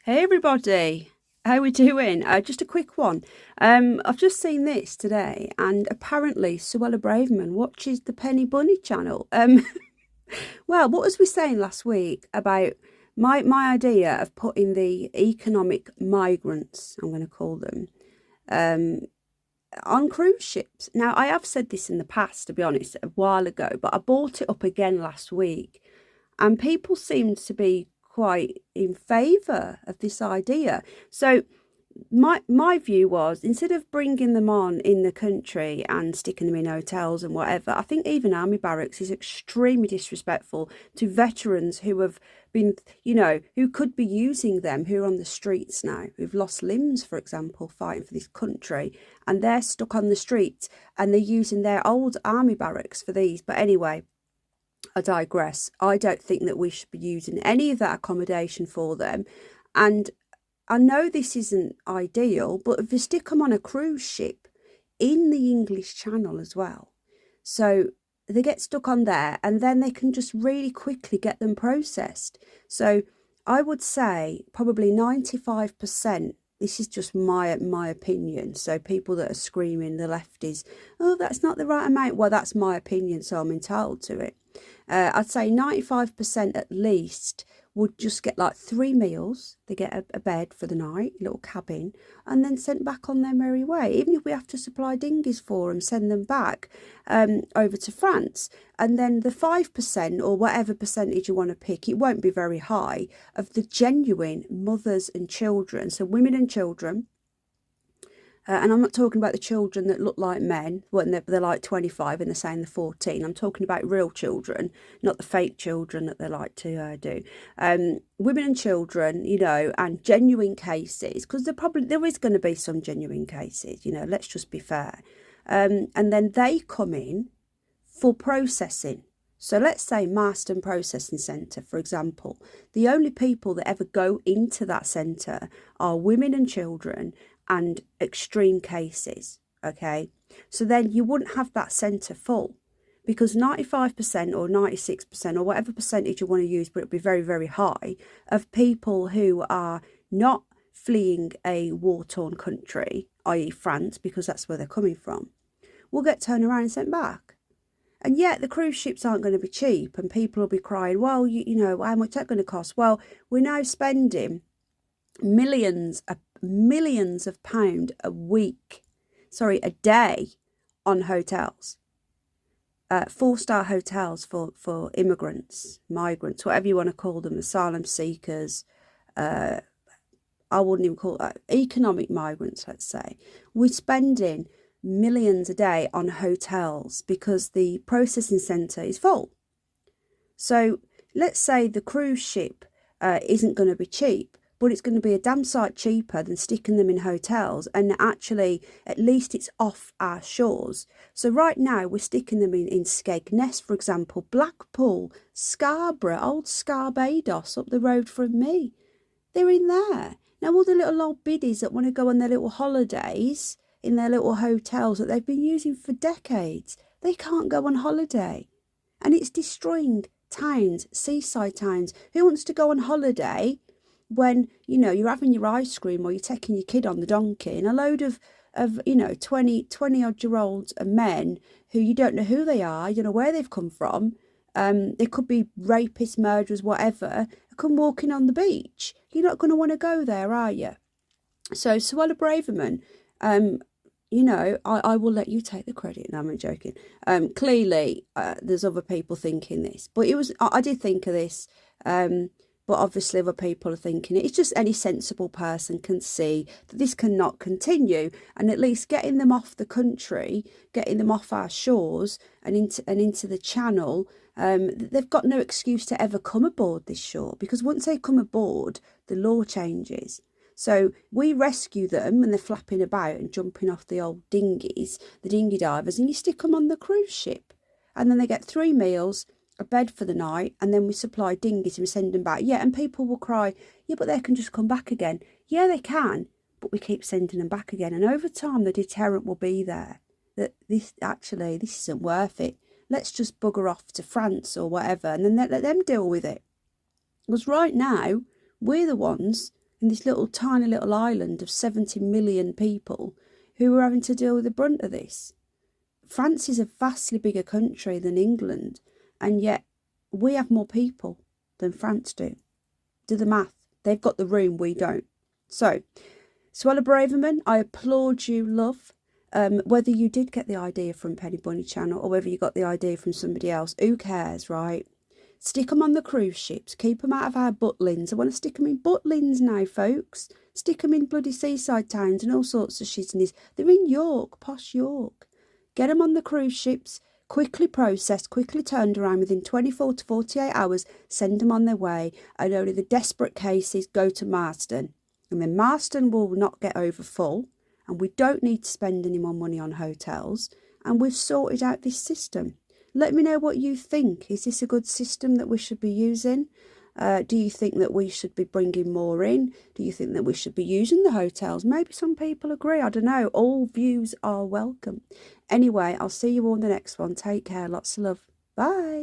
Hey everybody, how we doing? Just a quick one. I've just seen this today, and apparently Suella Braverman watches the Penny Bunny channel. Well, what was we saying last week about my idea of putting the economic migrants, I'm going to call them, um, on cruise ships? Now, I have said this in the past, to be honest, a while ago, but I brought it up again last week, and people seem to be quite in favour of this idea. So my view was, instead of bringing them on in the country and sticking them in hotels and whatever, I think even army barracks is extremely disrespectful to veterans who have been, who could be using them, who are on the streets now, who've lost limbs, for example, fighting for this country, and they're stuck on the streets and they're using their old army barracks for these. But anyway, I digress. I don't think that we should be using any of that accommodation for them. And I know this isn't ideal, but if you stick them on a cruise ship in the English Channel as well, so they get stuck on there and then they can just really quickly get them processed. So I would say probably 95%. This is just my opinion. So people that are screaming, the lefties, oh, that's not the right amount. Well, that's my opinion, so I'm entitled to it. I'd say 95% at least would just get like 3 meals. They get a bed for the night, a little cabin, and then sent back on their merry way. Even if we have to supply dinghies for them, send them back over to France. And then the 5% or whatever percentage you want to pick, it won't be very high, of the genuine mothers and children. So women and children. And I'm not talking about the children that look like men when they're like 25 and they're saying they're 14. I'm talking about real children, not the fake children that they like to do. Women and children, and genuine cases, because there is going to be some genuine cases, let's just be fair. And then they come in for processing. So let's say Marston Processing Centre, for example. The only people that ever go into that centre are women and children and extreme cases, okay? So then you wouldn't have that centre full, because 95% or 96% or whatever percentage you want to use, but it'll be very, very high, of people who are not fleeing a war-torn country, i.e. France, because that's where they're coming from, will get turned around and sent back. And yet the cruise ships aren't going to be cheap, and people will be crying, well, how much that going to cost? Well, we're now spending millions of pounds a day on hotels. 4-star hotels for immigrants, migrants, whatever you want to call them, asylum seekers. I wouldn't even call it economic migrants, let's say. We're spending millions a day on hotels because the processing centre is full. So let's say the cruise ship isn't going to be cheap, but it's going to be a damn sight cheaper than sticking them in hotels, and actually at least it's off our shores. So right now we're sticking them in Skegness, for example, Blackpool, Scarborough, old Scarbados up the road from me. They're in there. Now all the little old biddies that want to go on their little holidays in their little hotels that they've been using for decades, they can't go on holiday. And it's destroying towns, seaside towns. Who wants to go on holiday when, you're having your ice cream or you're taking your kid on the donkey, and a load of 20-odd-year-old men who you don't know who they are, you don't know where they've come from, they could be rapists, murderers, whatever, come walking on the beach. You're not going to want to go there, are you? So Suella Braverman, I will let you take the credit. No, I'm joking. Clearly, there's other people thinking this, but I did think of this. But obviously other people are thinking it. It's just any sensible person can see that this cannot continue, and at least getting them off the country, getting them off our shores and into the channel, they've got no excuse to ever come aboard this shore, because once they come aboard, the law changes. So we rescue them when they're flapping about and jumping off the old dinghies, the dinghy divers, and you stick them on the cruise ship. And then they get 3 meals, a bed for the night, and then we supply dinghies and we send them back. Yeah, and people will cry, yeah, but they can just come back again. Yeah, they can, but we keep sending them back again. And over time, the deterrent will be there, that this isn't worth it. Let's just bugger off to France or whatever, and then let them deal with it. Because right now, we're the ones in this little tiny little island of 70 million people who are having to deal with the brunt of this. France is a vastly bigger country than England, and yet we have more people than France do. Do the math. They've got the room, we don't. So, Suella Braverman, I applaud you, love. Whether you did get the idea from Penny Bunny Channel or whether you got the idea from somebody else, who cares, right? Stick them on the cruise ships. Keep them out of our butlins. I want to stick them in butlins now, folks. Stick them in bloody seaside towns and all sorts of shizness. They're in York, posh York. Get them on the cruise ships, quickly processed, quickly turned around within 24 to 48 hours, send them on their way, and only the desperate cases go to Marston. And then Marston will not get over full, and we don't need to spend any more money on hotels, and we've sorted out this system. Let me know what you think. Is this a good system that we should be using? Do you think that we should be bringing more in? Do you think that we should be using the hotels? Maybe some people agree. I don't know. All views are welcome. Anyway, I'll see you all in the next one. Take care. Lots of love. Bye.